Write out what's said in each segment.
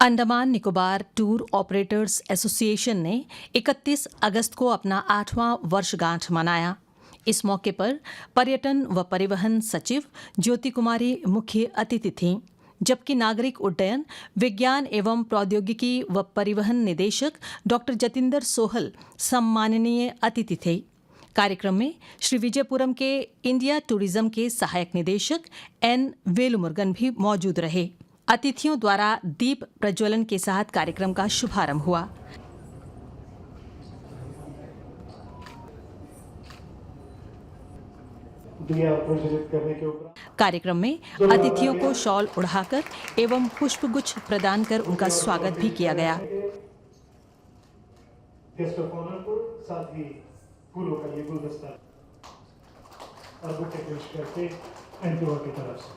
Andaman Nicobar tour operators association ने 31 अगस्त को अपना 8वां वर्षगांठ मनाया। इस मौके पर पर्यटन व परिवहन सचिव ज्योति कुमारी मुख्य अतिथि थीं, जबकि नागरिक उड्डयन, विज्ञान एवं प्रौद्योगिकी व परिवहन निदेशक डॉक्टर जतिंदर सोहल सम्माननीय अतिथि थे। कार्यक्रम में श्री विजयपुरम के इंडिया टूरिज्म के सहायक निदेशक एन वेलुमुरुगन भी मौजूद रहे। अतिथियों द्वारा दीप प्रज्वलन के साथ कार्यक्रम का शुभारंभ हुआ। कार्यक्रम में अतिथियों को शॉल उड़ाकर एवं पुष्पगुच्छ प्रदान कर उनका स्वागत भी किया गया। गेस्ट ऑफ ऑनर को साथ ही फूलों का ये गुलदस्ता और बुके पेश करके एंटोवा की तरफ से।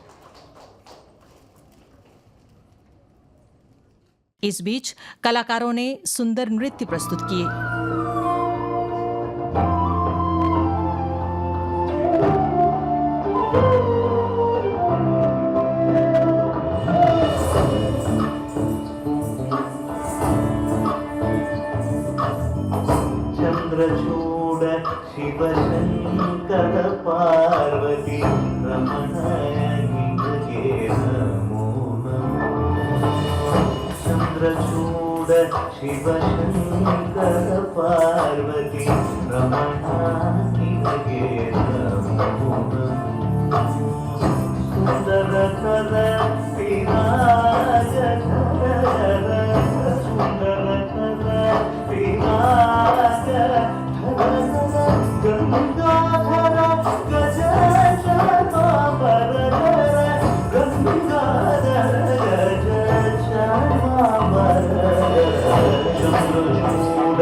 इस बीच कलाकारों ने सुंदर नृत्य प्रस्तुत किए। चंद्रचूड शिव शंकर पार्वती रमण चंद्रचूड शिव शंकर पार्वती रमण सुंदर कर विराज सुंदर कर विराज गंगाधर गज श्यामावर गंगाधर गज श्यामावर चंद्रचूड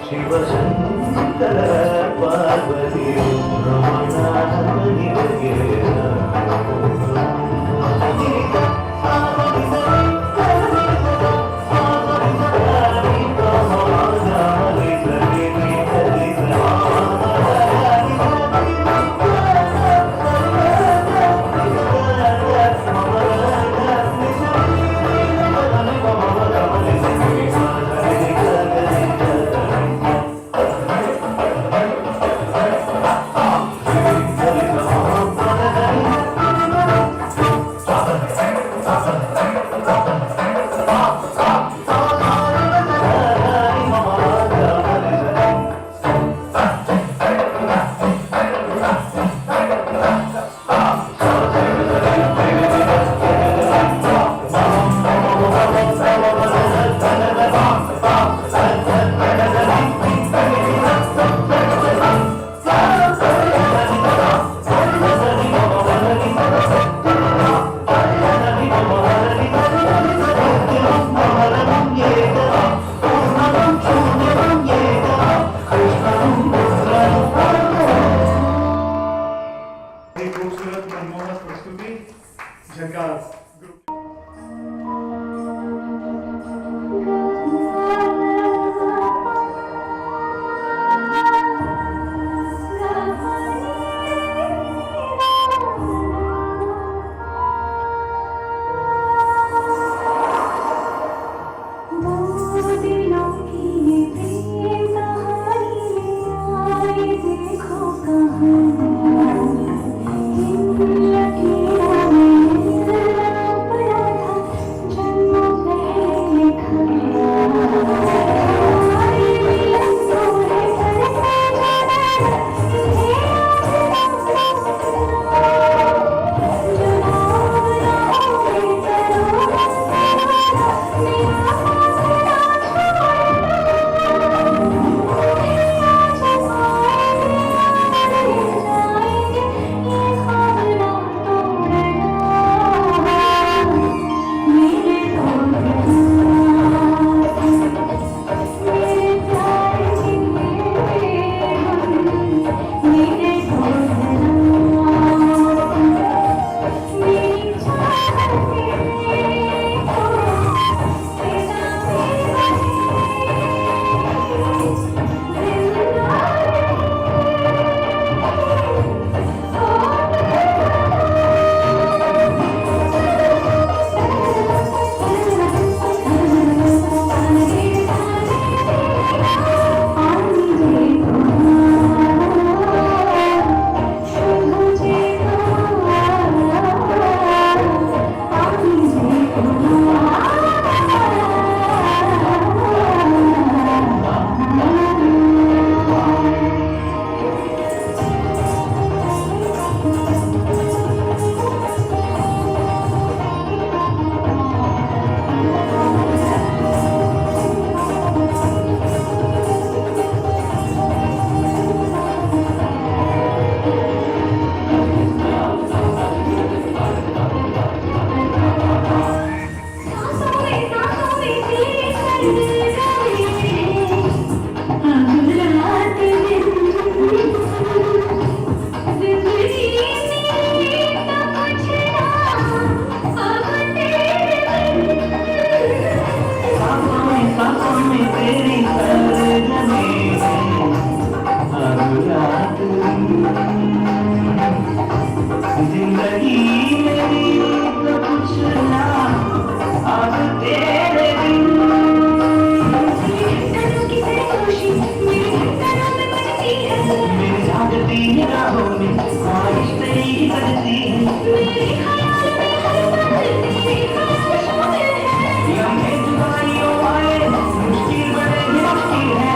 शिव शंकर पार्वती जिंदगी मेरी तो कुछ ना अब तेरे बिन मेरी जागती निगाहों में ख्वाहिश तेरी बजती है लम्हे जुदाइयों वाले मुश्किल बड़े ही मुश्किल है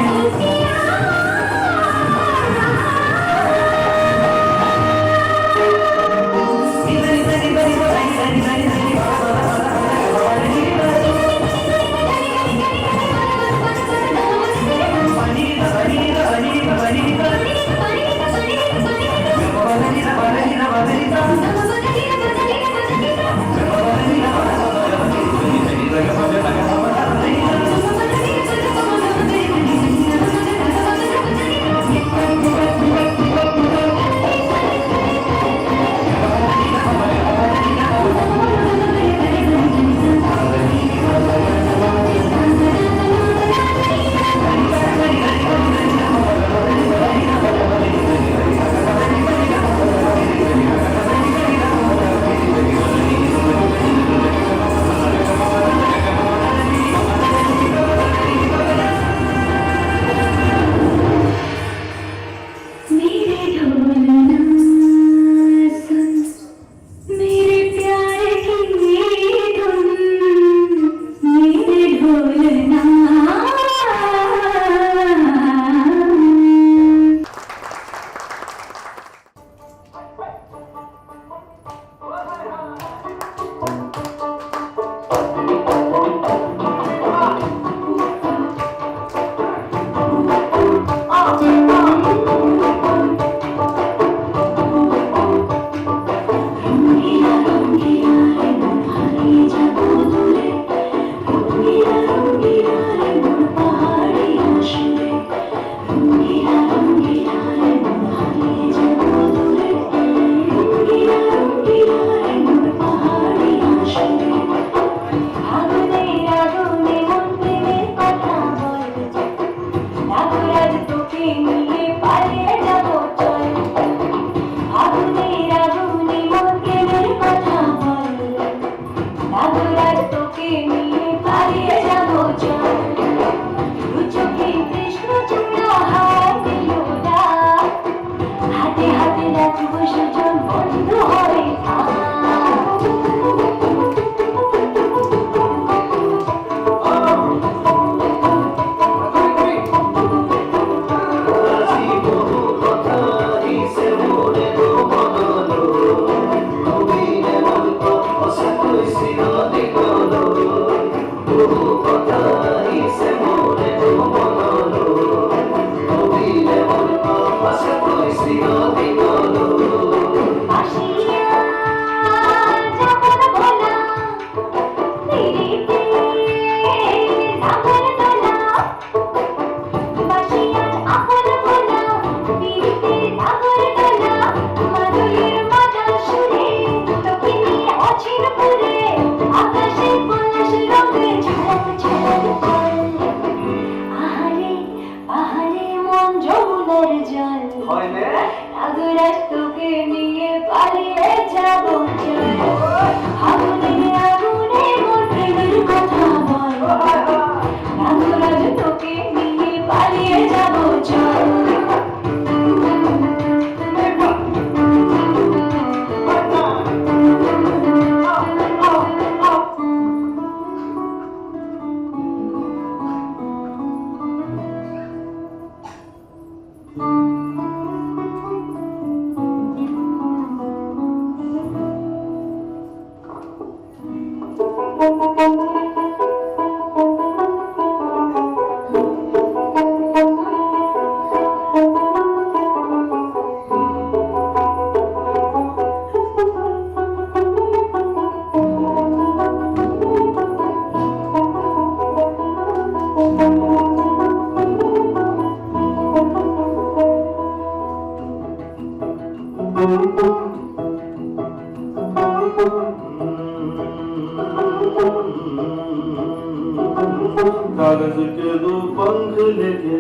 कागज के दो पंख लेके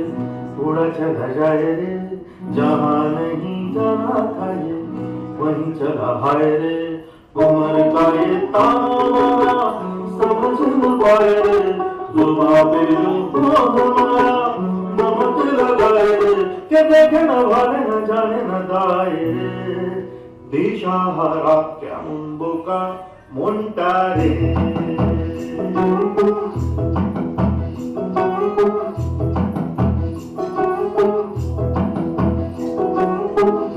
उड़ा चला जाए रे जहाँ नहीं जाना था ये वहीं चला हाय रे उम्र का ये ताना समझ न पाए रे जुबां पे जो हमारा नमक लगाए रे के देखे न भाले न जाने न दाए रे दिशाहारा क्या मुंबुका मुंटारे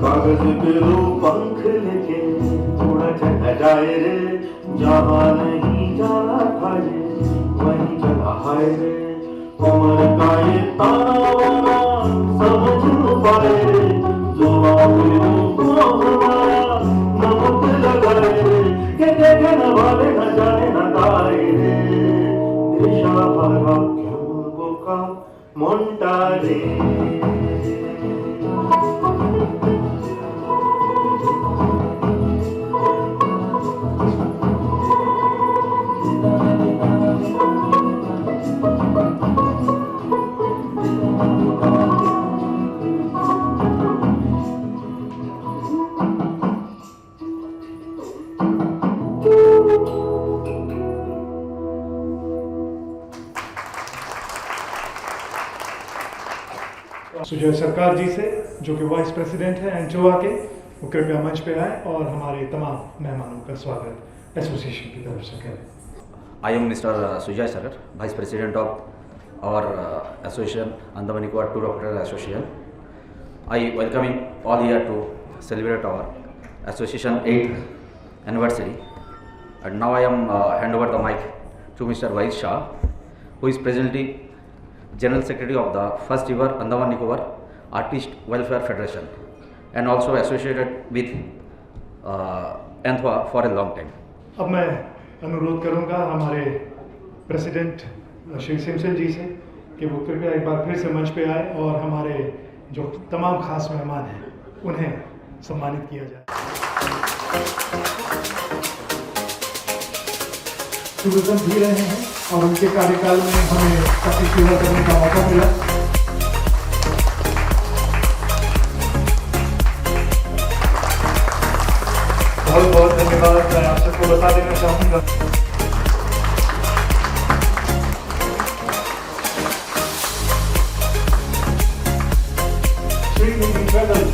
कागज पे रो पंख लेके थोड़ा चला जाए रे जहाँ नहीं जाना था ये वहीं चला हाय रे उम्र का ये ताना समझ न पाए रे जुबां पे जो हमारा नमक लगाए रे के देखे न भाले न जाने न दाए रे दिशाहारा क्या मुंबुका मुंटारे सुजय सरकार जी से जो कि वाइस प्रेसिडेंट है एंटोआ के, वो कृपया मंच पे आए और हमारे तमाम मेहमानों का स्वागत एसोसिएशन की तरफ से करें। I am Mr. Sujay Sagar, Vice President of our association, Andaman Nicobar Tour Operator Association. I welcome you all here to celebrate our association 8th anniversary. And now I am hand over the mic to Mr. Vahid Shah, who is presently General Secretary of the first ever Andaman Nicobar Artist Welfare Federation and also associated with ANTHWA for a long time. अब मैं अनुरोध करूंगा हमारे president Shri Simson जी से कि वो कृपया एक बार फिर से मंच पे आए और हमारे जो तमाम खास मेहमान हैं उन्हें सम्मानित किया जाए। टूरिज्म भी रहे हैं और उनके कार्यकाल में हमें काफी सेवा करने का मौका मिला। बहुत बहुत धन्यवाद। मैं आप सबको बता देना चाहूँगा Sri Travels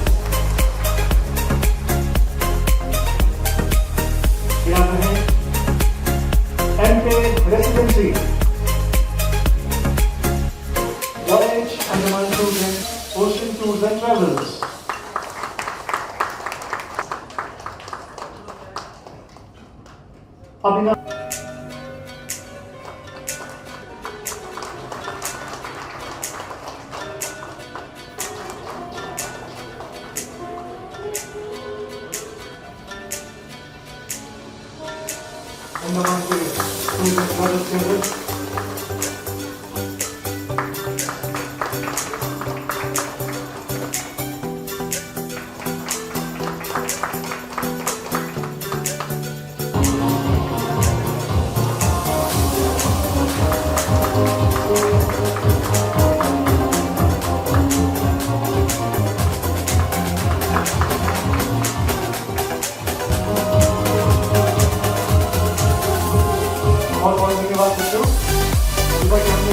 यहाँ रहे MK Residency Voyage Andaman Tours and Ocean Tours and Travels अभिनव अंडमान के टूरिस्ट केंद्र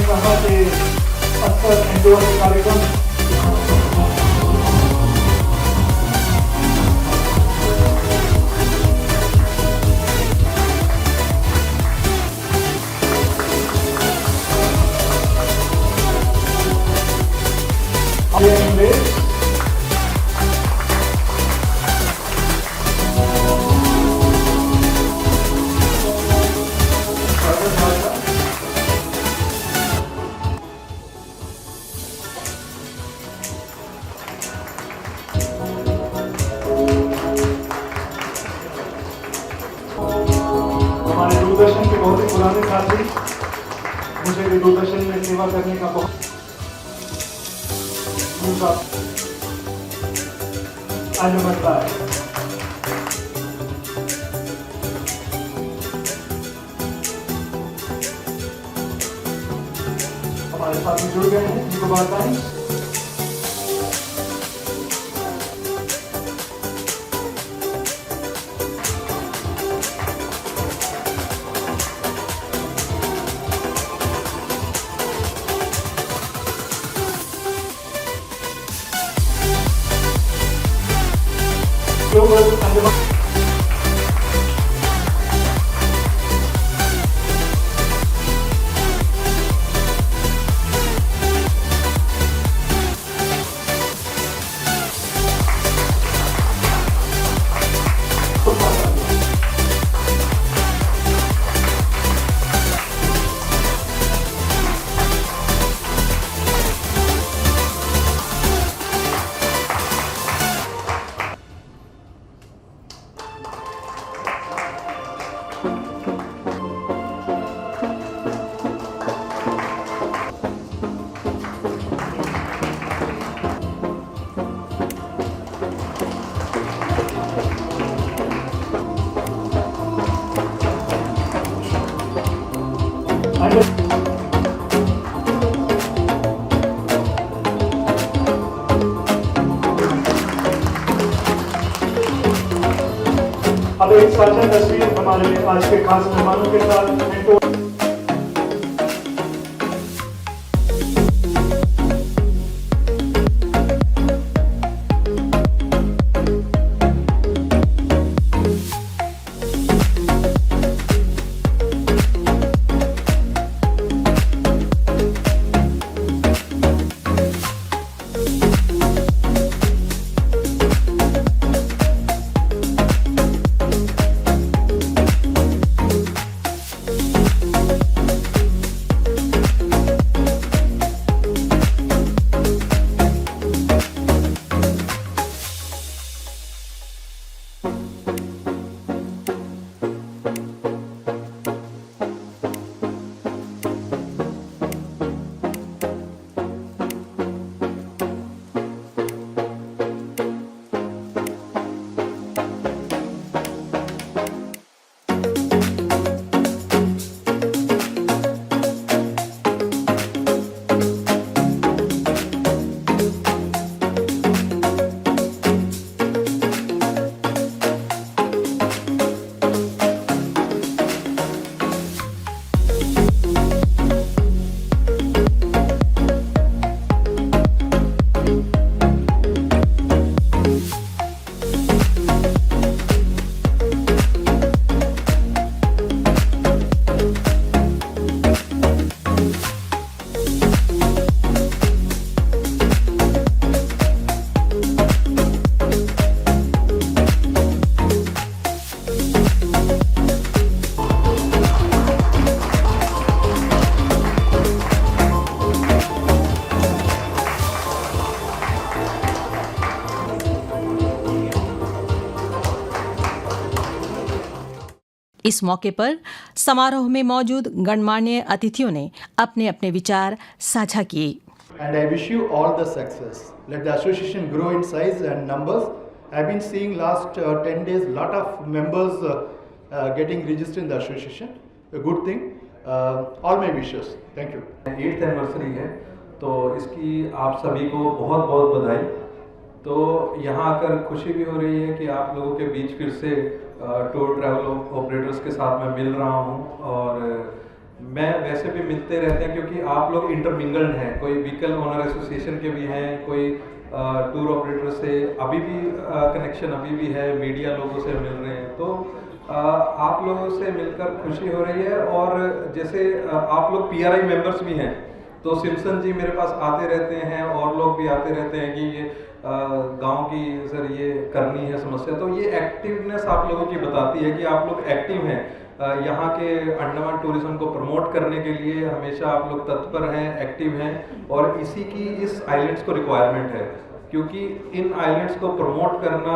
कहा कि अक्सर इंडोर के कार्यक्रम हमारे दूरदर्शन के बहुत ही पुराने साथी, मुझे भी दूरदर्शन में सेवा करने का बहुत मौका आज मिलता है। हमारे साथ जुड़ गए हैं निकोबार टाइम्स लोग अंडमान अब एक साझा तस्वीर हमारे आज के खास मेहमानों के साथ मिंटो इस मौके पर समारोह में मौजूद गणमान्य अतिथियों ने अपने अपने विचार साझा किए। And I wish you all the success. Let the association grow in size and numbers. I've been seeing last 10 days lot of members getting registered in the association. A good thing. All my wishes. Thank you. 8th anniversary है, तो इसकी आप सभी को बहुत बहुत बधाई। तो यहाँ आकर खुशी भी हो रही है कि आप लोगों के बीच फिर से टूर ट्रैवल ऑपरेटर्स के साथ मैं मिल रहा हूँ, और मैं वैसे भी मिलते रहते हैं क्योंकि आप लोग इंटरमिंगल्ड हैं। कोई व्हीकल ओनर एसोसिएशन के भी हैं, कोई टूर ऑपरेटर से अभी भी कनेक्शन अभी भी है, मीडिया लोगों से मिल रहे हैं। तो आप लोगों से मिलकर खुशी हो रही है। और जैसे आप लोग PRI मेंबर्स भी हैं, तो सिम्पसन जी मेरे पास आते रहते हैं और लोग भी आते रहते हैं कि ये गांव की सर ये करनी है समस्या। तो ये एक्टिवनेस आप लोगों की बताती है कि आप लोग एक्टिव हैं। यहाँ के अंडमान टूरिज्म को प्रमोट करने के लिए हमेशा आप लोग तत्पर हैं, एक्टिव हैं, और इसी की इस आइलैंड्स को रिक्वायरमेंट है, क्योंकि इन आइलैंड्स को प्रमोट करना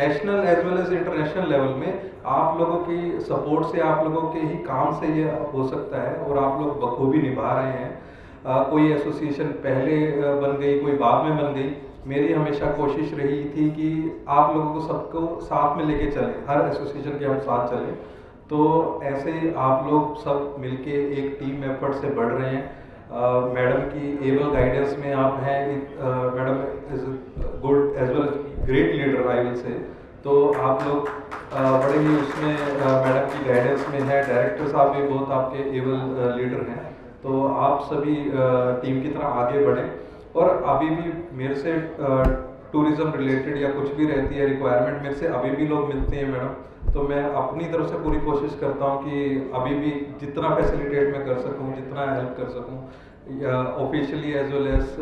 national as well as international level में आप लोगों की सपोर्ट से, आप लोगों के ही काम से ये हो सकता है, और आप लोग बखूबी निभा रहे हैं। कोई एसोसिएशन पहले बन गई, कोई बाद में बन गई। मेरी हमेशा कोशिश रही थी कि आप लोगों को सबको साथ में लेके चलें, हर एसोसिएशन के हम साथ चलें। तो ऐसे आप लोग सब मिलके एक टीम एफर्ट से बढ़ रहे हैं। मैडम की एबल गाइडेंस में आप हैं। Madam is good as well great leader I will say. तो आप लोग बड़े ही उसमें मैडम की गाइडेंस में है। डायरेक्टर साहब भी बहुत आपके एबल लीडर हैं। तो आप सभी टीम की तरह आगे बढ़ें। और अभी भी मेरे से टूरिज्म रिलेटेड या कुछ भी रहती है रिक्वायरमेंट, मेरे से अभी भी लोग मिलते हैं मैडम, तो मैं अपनी तरफ से पूरी कोशिश करता हूँ कि अभी भी जितना फैसिलिटेट मैं कर सकूँ, जितना हेल्प कर सकूँ, या ऑफिशियली एज वेल एज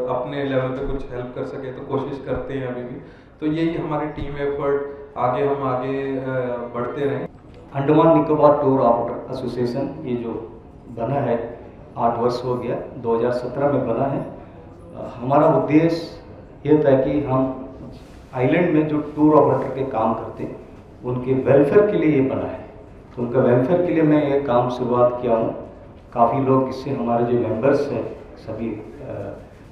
अपने लेवल पे कुछ हेल्प कर सके तो कोशिश करते हैं अभी भी। तो यही हमारी टीम एफर्ट, आगे हम आगे बढ़ते रहें। Andaman Nicobar tour operator association ये जो बना है 8 वर्ष हो गया, 2017 में बना है। हमारा उद्देश्य ये था कि हम आइलैंड में जो टूर ऑपरेटर के काम करते हैं उनके वेलफेयर के लिए ये बना है। तो उनका वेलफेयर के लिए मैं ये काम शुरुआत किया हूँ। काफ़ी लोग इससे हमारे जो मेंबर्स हैं सभी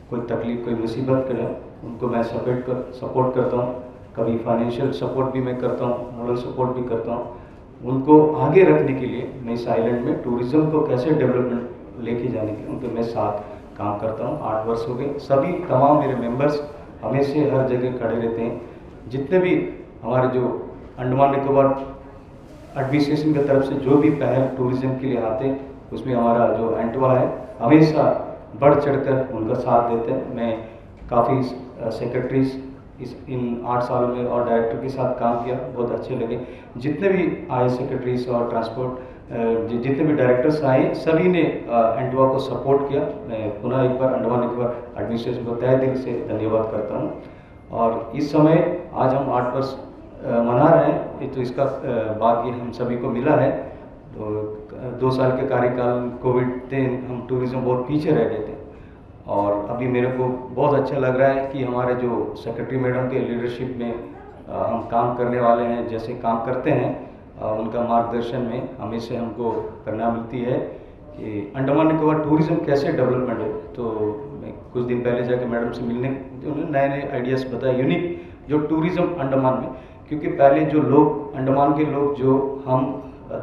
कोई तकलीफ कोई मुसीबत करे उनको मैं सपोर्ट करता हूँ। कभी फाइनेंशियल सपोर्ट भी मैं करता हूँ, मोरल सपोर्ट भी करता हूँ। उनको आगे रखने के लिए मैं इस आइलैंड में टूरिज़्म को कैसे डेवलपमेंट लेके जाने के लिए उनके मैं साथ काम करता हूँ। 8 वर्ष हो गए। सभी तमाम मेरे मेंबर्स हमेशा हर जगह खड़े रहते हैं। जितने भी हमारे जो अंडमान निकोबार एडमिनिस्ट्रेशन की तरफ से जो भी पहल टूरिज़्म के लिए आते हैं उसमें हमारा जो एंटवा है हमेशा बढ़ चढ़कर उनका साथ देते हैं। मैं काफ़ी सेक्रेटरीज इन 8 सालों में और डायरेक्टर के साथ काम किया, बहुत अच्छे लगे। जितने भी आए सेक्रेटरीज और ट्रांसपोर्ट जितने भी डायरेक्टर्स आए सभी ने एंटवा को सपोर्ट किया। मैं पुनः एक बार अंडमान निकोबार एडमिनिस्ट्रेशन को तहे दिल से धन्यवाद करता हूँ। और इस समय आज हम 8 वर्ष मना रहे हैं, तो इसका भाग्य हम सभी को मिला है। तो 2 साल के कार्यकाल कोविड थे, हम टूरिज़्म बहुत पीछे रह गए थे और अभी मेरे को बहुत अच्छा लग रहा है कि हमारे जो सेक्रेटरी मैडम के लीडरशिप में हम काम करने वाले हैं, जैसे काम करते हैं उनका मार्गदर्शन में हमेशा हमको प्रेरणा मिलती है कि अंडमान निकोबार टूरिज़्म कैसे डेवलपमेंट है। तो मैं कुछ दिन पहले जाकर मैडम से मिलने उन्होंने नए नए आइडियाज़ बताए यूनिक जो टूरिज़्म अंडमान में, क्योंकि पहले जो लोग अंडमान के लोग जो हम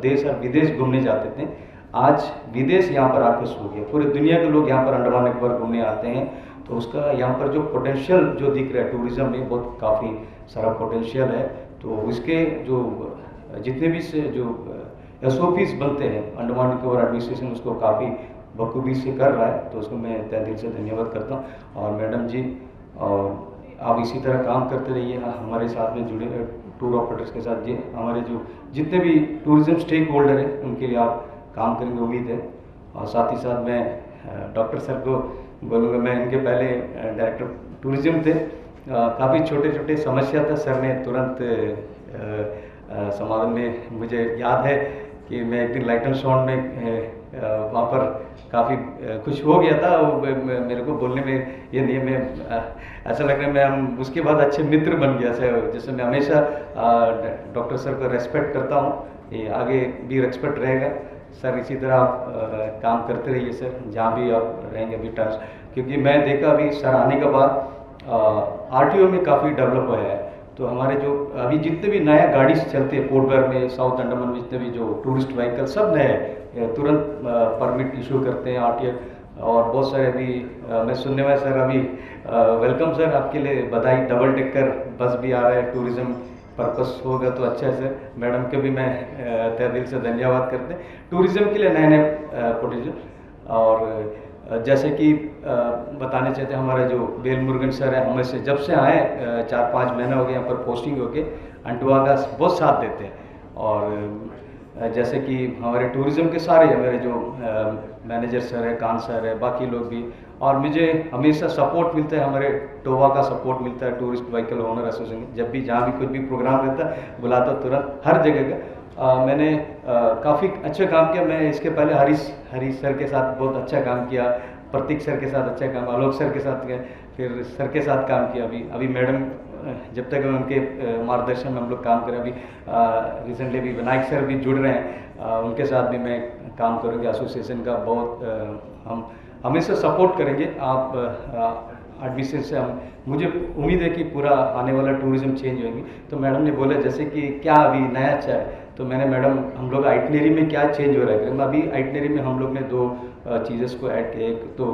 देश और विदेश घूमने जाते थे, आज विदेश यहाँ पर आकर्षित हो गया। पूरी दुनिया के लोग यहाँ पर अंडमान निकोबार घूमने आते हैं। तो उसका यहाँ पर जो पोटेंशियल जो दिख रहा है टूरिज़्म में बहुत काफ़ी सारा पोटेंशियल है। तो उसके जो जितने भी से जो SOPs बनते हैं अंडमान निकोबार एडमिनिस्ट्रेशन उसको काफ़ी बखूबी से कर रहा है। तो उसको मैं तहे दिल से धन्यवाद करता हूँ। और मैडम जी और आप इसी तरह काम करते रहिए हमारे साथ में जुड़े टूर ऑपरेटर्स के साथ। जी हमारे जो जितने भी टूरिज़्म स्टेक होल्डर हैं उनके लिए आप काम करेंगे उम्मीद है। और साथ ही साथ मैं डॉक्टर सर को बोलूँगा, मैं इनके पहले डायरेक्टर टूरिज़्म थे। काफ़ी छोटे छोटे समस्या था, सर ने तुरंत समाधान में। मुझे याद है कि मैं एक दिन लाइटन साउंड में वहाँ पर काफ़ी खुश हो गया था। मेरे को बोलने में ये नहीं, मैं ऐसा लग रहा है मैं हम उसके बाद अच्छे मित्र बन गया सर। जैसे मैं हमेशा डॉक्टर सर को रेस्पेक्ट करता हूँ, ये आगे भी रेस्पेक्ट रहेगा सर। इसी तरह आप काम करते रहिए सर, जहाँ भी आप रहेंगे अभी क्योंकि मैं देखा अभी सर आने के बाद RTO में काफ़ी डेवलप हुआ है। तो हमारे जो अभी जितने भी नया गाड़ी चलते हैं पोर्ट ब्लेयर में, साउथ अंडमान में जितने भी जो टूरिस्ट व्हीकल सब नए हैं, तुरंत परमिट इशू करते हैं RTO। और बहुत सारे अभी मैं सुनने में सर अभी वेलकम सर, आपके लिए बधाई, डबल डेकर बस भी आ रहा है, टूरिज़्म पर्पस होगा तो अच्छा है सर। मैडम के भी मैं तहे दिल से धन्यवाद करते हैं। टूरिज़्म के लिए नए नए पोटेंशियल। और जैसे कि बताने चाहते हैं हमारे जो बेल मुरुगन सर है, हमें से जब से आए 4-5 महीना हो गए यहाँ पर पोस्टिंग होके, अंटवा का बहुत साथ देते हैं। और जैसे कि हमारे टूरिज़्म के सारे हमारे जो मैनेजर सर है, कान सर है, बाकी लोग भी, और मुझे हमेशा सपोर्ट मिलता है, हमारे टोवा का सपोर्ट मिलता है, टूरिस्ट व्हीकल ओनर एसोसिएशन। जब भी जहाँ भी कुछ भी प्रोग्राम रहता है बुलाता तुरंत हर जगह का। मैंने काफ़ी अच्छा काम किया। मैं इसके पहले हरीश सर के साथ बहुत अच्छा काम किया, प्रतीक सर के साथ अच्छा काम, आलोक सर के साथ किया, फिर सर के साथ काम किया। अभी मैडम जब तक उनके मार्गदर्शन में हम लोग काम करें, अभी रिसेंटली भी विनायक सर भी जुड़ रहे हैं, उनके साथ भी मैं काम करूँगा एसोसिएशन का। बहुत हम हमेशा सपोर्ट करेंगे आप एडमिनिस्ट्रेशन से। हम मुझे उम्मीद है कि पूरा आने वाला टूरिज़्म चेंज होगी। तो मैडम ने बोला जैसे कि क्या अभी नया अच्छा है, तो मैंने मैडम हम लोग आइटनरी में क्या चेंज हो रहा है, अभी आइटनरी में हम लोग ने 2 चीज़ें को ऐड किया। एक तो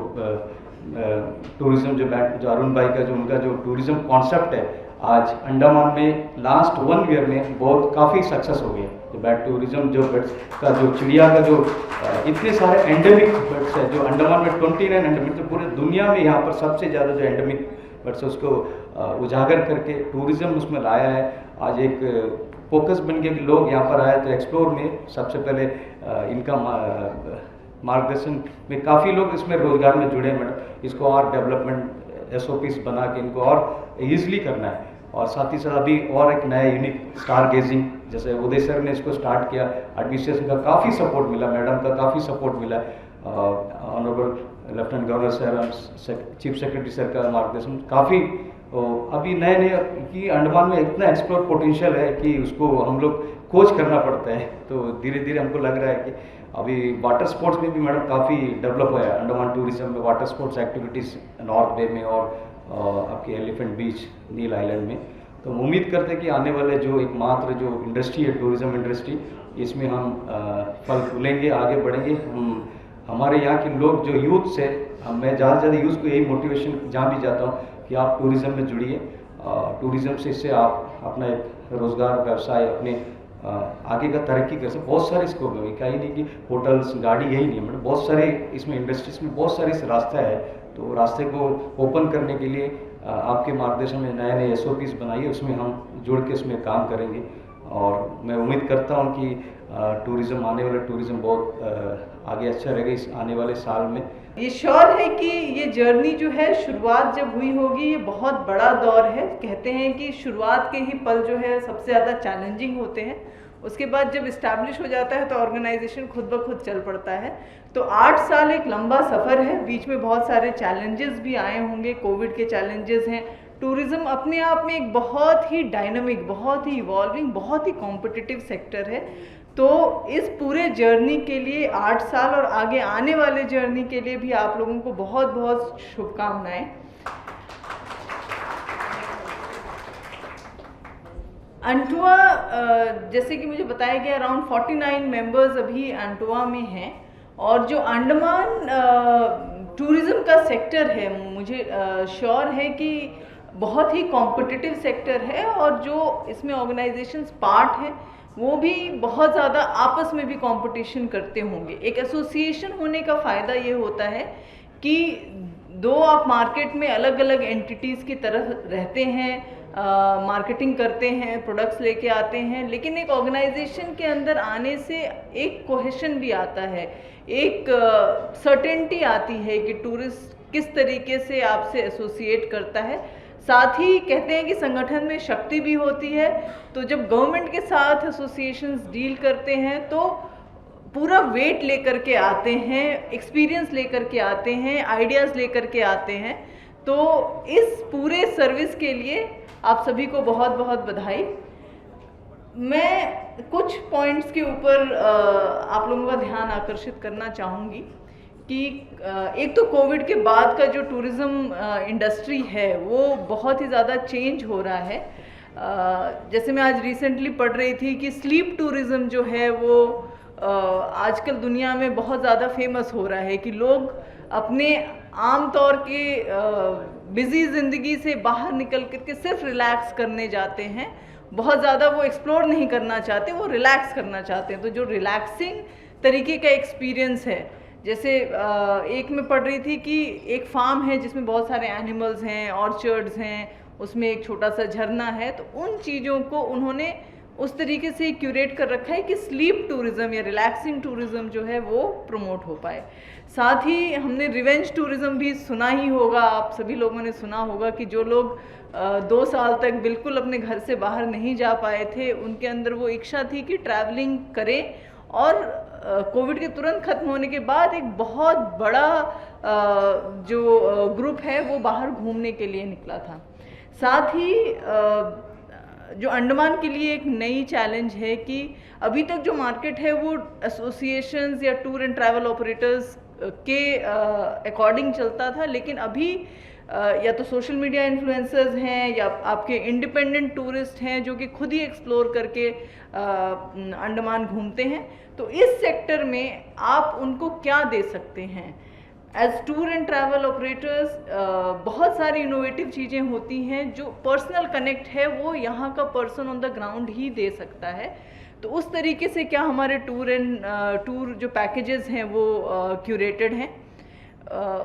टूरिज़्म जो अरुण भाई का जो उनका जो टूरिज़्म कॉन्सेप्ट है, आज अंडमान में लास्ट 1 ईयर में बहुत काफ़ी सक्सेस हो गया। जो बैट टूरिज़्म जो बर्ड्स का जो चिड़िया का जो इतने सारे एंडेमिक बर्ड्स है जो अंडमान में 29 एंडेमिक, तो पूरे दुनिया में यहाँ पर सबसे ज़्यादा जो एंडेमिक बर्ड्स है उसको उजागर करके टूरिज़्म उसमें लाया है। आज एक फोकस बन गया कि लोग यहाँ पर आए तो एक्सप्लोर में सबसे पहले इनका मार्गदर्शन में काफ़ी लोग इसमें रोज़गार में जुड़े हैं मैडम। इसको और डेवलपमेंट SOPs बना के इनको और ईजिली करना है। और साथ ही साथ अभी और एक नया यूनिक स्टार गेजिंग, जैसे उदय सर ने इसको स्टार्ट किया, एडमिनिस्ट्रेशन का काफ़ी सपोर्ट मिला, मैडम का काफ़ी सपोर्ट मिला, honourable lieutenant governor sir, chief secretary sir का मार्गदर्शन काफ़ी। अभी नए नए कि अंडमान में इतना एक्सप्लोर पोटेंशियल है कि उसको हम लोग खोज करना पड़ता है। तो धीरे धीरे हमको लग रहा है कि अभी वाटर स्पोर्ट्स में भी मैडम काफ़ी डेवलप हुआ है। अंडमान टूरिज्म में वाटर स्पोर्ट्स एक्टिविटीज़ नॉर्थ बे में और आपके एलिफेंट बीच, नील आइलैंड में। तो हम उम्मीद करते हैं कि आने वाले जो एकमात्र जो इंडस्ट्री है, टूरिज्म इंडस्ट्री, इसमें हम फल फूलेंगे, आगे बढ़ेंगे। हमारे यहाँ के लोग जो यूथ से, मैं ज़्यादा से ज़्यादा यूथ को यही मोटिवेशन जहाँ भी जाता हूँ कि आप टूरिज़्म में जुड़िए। टूरिज़्म से इससे आप अपना एक रोज़गार, व्यवसाय, अपने आगे का तरक्की कर सकते। बहुत सारे स्कोप है, कहीं नहीं कि होटल्स, गाड़ी यही नहीं है मतलब, बहुत सारे इसमें इंडस्ट्रीज में बहुत सारे रास्ता है। तो रास्ते को ओपन करने के लिए आपके मार्गदर्शन में नए नए SOPs बनाइए, उसमें हम जुड़ के उसमें काम करेंगे। और मैं उम्मीद करता हूँ कि टूरिज़्म, आने वाला टूरिज़्म बहुत आगे अच्छा रहेगा इस आने वाले साल में। ये श्योर है कि ये जर्नी जो है, शुरुआत जब हुई होगी, ये बहुत बड़ा दौर है। कहते हैं कि शुरुआत के ही पल जो है सबसे ज़्यादा चैलेंजिंग होते हैं, उसके बाद जब इस्टेब्लिश हो जाता है तो ऑर्गेनाइजेशन खुद ब खुद चल पड़ता है। तो 8 साल एक लंबा सफ़र है, बीच में बहुत सारे चैलेंजेस भी आए होंगे, कोविड के चैलेंजेस हैं। टूरिज़्म अपने आप में एक बहुत ही डायनामिक, बहुत ही इवॉल्विंग, बहुत ही कॉम्पिटिटिव सेक्टर है। तो इस पूरे जर्नी के लिए 8 साल और आगे आने वाले जर्नी के लिए भी आप लोगों को बहुत बहुत शुभकामनाएं। अंटुआ, जैसे कि मुझे बताया गया, अराउंड 49 मेंबर्स अभी अंटुआ में हैं। और जो अंडमान टूरिज़्म का सेक्टर है, मुझे श्योर है कि बहुत ही कॉम्पिटिटिव सेक्टर है। और जो इसमें ऑर्गेनाइजेशंस पार्ट हैं वो भी बहुत ज़्यादा आपस में भी कंपटीशन करते होंगे। एक एसोसिएशन होने का फ़ायदा ये होता है कि दो आप मार्केट में अलग अलग एंटिटीज़ की तरह रहते हैं, मार्केटिंग करते हैं, प्रोडक्ट्स लेके आते हैं, लेकिन एक ऑर्गेनाइजेशन के अंदर आने से एक कोहेशन भी आता है, एक सर्टेनिटी आती है कि टूरिस्ट किस तरीके से आपसे एसोसिएट करता है। साथ ही कहते हैं कि संगठन में शक्ति भी होती है। तो जब गवर्नमेंट के साथ एसोसिएशंस डील करते हैं तो पूरा वेट लेकर के आते हैं, एक्सपीरियंस लेकर के आते हैं, आइडियाज़ लेकर के आते हैं। तो इस पूरे सर्विस के लिए आप सभी को बहुत बहुत बधाई। मैं कुछ पॉइंट्स के ऊपर आप लोगों का ध्यान आकर्षित करना चाहूँगी कि एक तो कोविड के बाद का जो टूरिज़्म इंडस्ट्री है वो बहुत ही ज़्यादा चेंज हो रहा है। जैसे मैं आज रिसेंटली पढ़ रही थी कि स्लीप टूरिज़्म जो है वो आजकल दुनिया में बहुत ज़्यादा फेमस हो रहा है कि लोग अपने आम तौर के बिज़ी ज़िंदगी से बाहर निकल करके सिर्फ रिलैक्स करने जाते हैं, बहुत ज़्यादा वो एक्सप्लोर नहीं करना चाहते, वो रिलैक्स करना चाहते हैं। तो जो रिलैक्सिंग तरीके का एक्सपीरियंस है, जैसे एक में पढ़ रही थी कि एक फार्म है जिसमें बहुत सारे एनिमल्स हैं, ऑर्चर्ड्स हैं, उसमें एक छोटा सा झरना है, तो उन चीज़ों को उन्होंने उस तरीके से क्यूरेट कर रखा है कि स्लीप टूरिज़्म या रिलैक्सिंग टूरिज़्म जो है वो प्रमोट हो पाए। साथ ही हमने रिवेंज टूरिज़्म भी सुना ही होगा, आप सभी लोगों ने सुना होगा कि जो लोग 2 साल तक बिल्कुल अपने घर से बाहर नहीं जा पाए थे, उनके अंदर वो इच्छा थी कि ट्रैवलिंग करें। और कोविड के तुरंत ख़त्म होने के बाद एक बहुत बड़ा जो ग्रुप है वो बाहर घूमने के लिए निकला था। साथ ही जो अंडमान के लिए एक नई चैलेंज है कि अभी तक जो मार्केट है वो एसोसिएशंस या टूर एंड ट्रैवल ऑपरेटर्स के अकॉर्डिंग चलता था, लेकिन अभी या तो सोशल मीडिया इन्फ्लुएंसर्स हैं या आपके इंडिपेंडेंट टूरिस्ट हैं जो कि खुद ही एक्सप्लोर करके अंडमान घूमते हैं। तो इस सेक्टर में आप उनको क्या दे सकते हैं? As tour and travel operators बहुत सारी इनोवेटिव चीज़ें होती हैं जो पर्सनल कनेक्ट है वो यहाँ का पर्सन ऑन द ग्राउंड ही दे सकता है। तो उस तरीके से क्या हमारे टूर जो पैकेजेस हैं वो क्यूरेटेड हैं?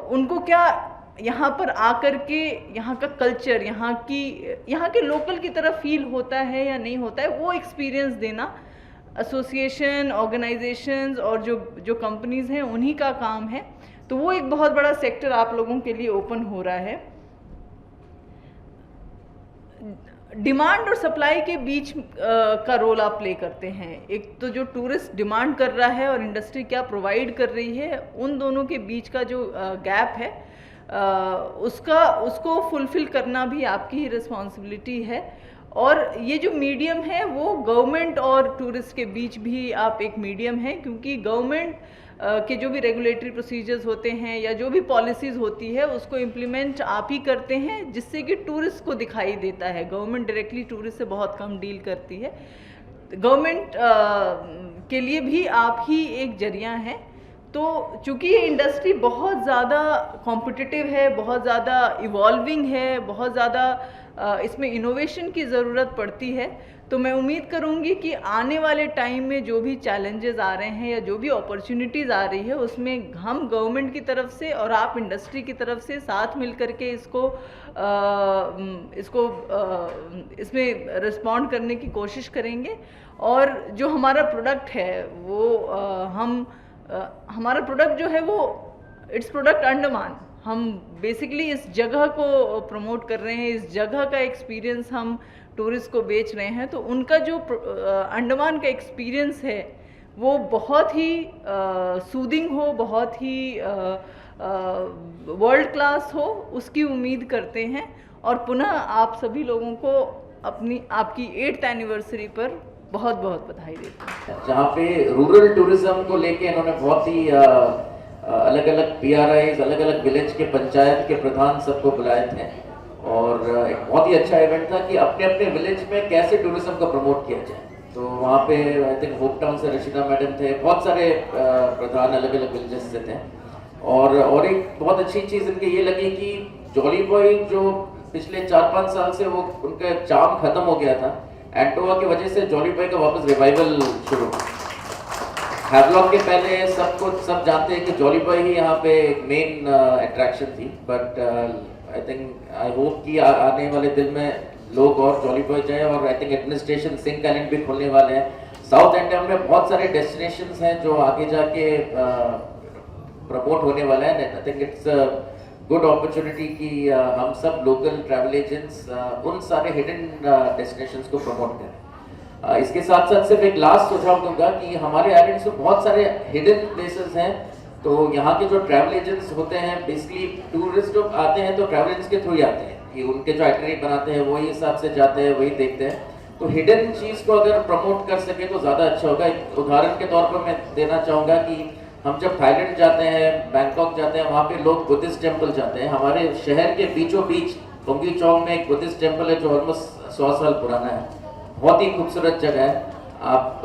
उनको क्या यहाँ पर आकर के यहाँ का कल्चर, यहाँ के लोकल की तरह फील होता है या नहीं होता है, वो एक्सपीरियंस देना एसोसिएशन, ऑर्गेनाइजेशंस और जो कंपनीज़ हैं उन्हीं का काम है। तो वो एक बहुत बड़ा सेक्टर आप लोगों के लिए ओपन हो रहा है। डिमांड और सप्लाई के बीच का रोल आप प्ले करते हैं। एक तो जो टूरिस्ट डिमांड कर रहा है और इंडस्ट्री क्या प्रोवाइड कर रही है, उन दोनों के बीच का जो गैप है उसको फुलफिल करना भी आपकी ही रिस्पॉन्सिबिलिटी है। और ये जो मीडियम है वो गवर्नमेंट और टूरिस्ट के बीच भी आप एक मीडियम है, क्योंकि गवर्नमेंट के जो भी रेगुलेटरी प्रोसीजर्स होते हैं या जो भी पॉलिसीज़ होती है उसको इम्प्लीमेंट आप ही करते हैं, जिससे कि टूरिस्ट को दिखाई देता है। गवर्नमेंट डायरेक्टली टूरिस्ट से बहुत कम डील करती है। गवर्नमेंट के लिए भी आप ही एक जरिया हैं। तो चूँकि ये इंडस्ट्री बहुत ज़्यादा कॉम्पिटिटिव है, बहुत ज़्यादा इवॉल्विंग है, बहुत ज़्यादा इसमें इनोवेशन की ज़रूरत पड़ती है, तो मैं उम्मीद करूंगी कि आने वाले टाइम में जो भी चैलेंजेस आ रहे हैं या जो भी अपॉर्चुनिटीज़ आ रही है उसमें हम गवर्नमेंट की तरफ से और आप इंडस्ट्री की तरफ से साथ मिल करके इसमें रिस्पॉन्ड करने की कोशिश करेंगे। और जो हमारा प्रोडक्ट है वो हमारा प्रोडक्ट जो है वो इट्स प्रोडक्ट अंडमान। हम बेसिकली इस जगह को प्रमोट कर रहे हैं, इस जगह का एक्सपीरियंस हम टूरिस्ट को बेच रहे हैं। तो उनका जो अंडमान का एक्सपीरियंस है वो बहुत ही सूदिंग हो, बहुत ही वर्ल्ड क्लास हो, उसकी उम्मीद करते हैं। और पुनः आप सभी लोगों को आपकी 8th एनिवर्सरी पर बहुत बहुत बधाई देते हैं। जहाँ पे रूरल टूरिज्म को लेके इन्होंने बहुत ही अलग अलग PRIs, अलग अलग विलेज के पंचायत के प्रधान सबको बुलाए थे और एक बहुत ही अच्छा इवेंट था कि अपने अपने विलेज में कैसे टूरिज्म को प्रमोट किया जाए। तो वहाँ पे आई थिंक होप टाउन से रशीदा मैडम थे, बहुत सारे प्रधान अलग अलग विलेजेस से थे। और एक बहुत अच्छी चीज़ इनकी ये लगी कि जॉली बॉय जो पिछले 4-5 साल से वो उनका चार्म खत्म हो गया था, एंटोवा की वजह से जॉली बॉय का वापस रिवाइवल शुरू हुआ। हैवलॉक के पहले सब जानते हैं कि जॉली बॉय ही यहाँ पे मेन अट्रैक्शन थी, बट आई होप कि आने वाले दिन में लोग और जॉली बॉय जाए। और I think administration Cinque Island भी खोलने वाले हैं। साउथ इंडिया में बहुत सारे डेस्टिनेशंस हैं जो आगे जाके प्रमोट होने वाले हैं। I think it's good opportunity कि हम सब लोकल ट्रैवल एजेंट्स उन सारे हिडन डेस्टिनेशंस को प्रमोट करें। इसके साथ साथ सिर्फ एक लास्ट सुझाव दूंगा कि हमारे आइलैंड्स में बहुत सारे हिडन प्लेसेस हैं। तो यहाँ के जो ट्रैवल एजेंट्स होते हैं, बेसिकली टूरिस्ट लोग आते हैं तो ट्रैवल एजेंट्स के थ्रू ही आते हैं कि उनके जो आइटनरी बनाते हैं वही हिसाब से जाते हैं, वही देखते हैं। तो हिडन चीज़ को अगर प्रमोट कर सके तो ज़्यादा अच्छा होगा। एक उदाहरण के तौर पर मैं देना चाहूँगा कि हम जब थाईलैंड जाते हैं, बैंकॉक जाते हैं, वहाँ पे लोग बुद्धिस्ट टेम्पल जाते हैं। हमारे शहर के बीचों बीच पोंगी चौक में एक बुद्धिस्ट टेम्पल है जो ऑलमोस्ट 100 साल पुराना है। बहुत ही खूबसूरत जगह है, आप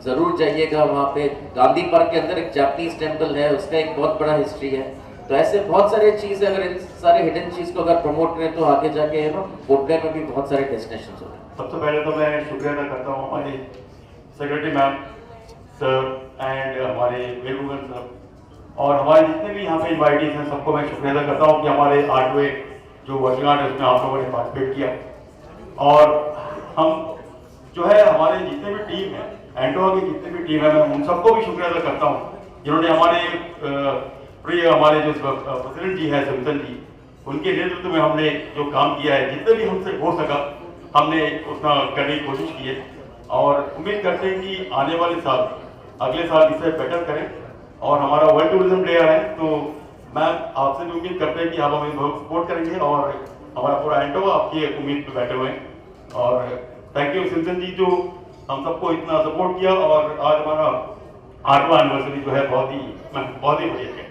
ज़रूर जाइएगा। वहाँ पे गांधी पार्क के अंदर एक जापानीज टेम्पल है, उसका एक बहुत बड़ा हिस्ट्री है। तो ऐसे बहुत सारे चीज़, अगर इन सारे हिडन चीज़ को अगर प्रमोट करें तो आगे जाके पोर्टब्लेयर में भी बहुत सारे डेस्टिनेशन होते हैं। सबसे पहले तो मैं शुक्रिया अदा करता हूँ हमारे सेक्रेटरी मैम सर एंड हमारे वेलुगन सर और हमारे जितने भी यहाँ पे इन्वाइटीज हैं, सबको मैं शुक्रिया अदा करता हूँ कि हमारे 8वें जो वर्षगांठ है उसमें आप लोगों ने पार्टिसिपेट किया। और हम जो है हमारे जितने भी टीम है, एंटोवा की जितने भी टीम है, मैं उन सबको भी शुक्रिया अदा करता हूँ जिन्होंने हमारे जो प्रेसिडेंट जी है सिमसन जी, उनके नेतृत्व में हमने जो काम किया है, जितने भी हमसे हो सका हमने उतना करने की कोशिश की है। और उम्मीद करते हैं कि आने वाले साल, अगले साल इससे बेटर करें। और हमारा वर्ल्ड टूरिज्म डे आ रहा है, तो मैं आपसे भी उम्मीद करते हैं कि आप हमें बहुत सपोर्ट करेंगे और हमारा पूरा एंटोवा आपकी उम्मीद पर बैठे हुए हैं। और थैंक यू सिमसन जी जो हम सबको इतना सपोर्ट किया। और आज हमारा 8वां एनिवर्सरी जो है बहुत ही बढ़िया है।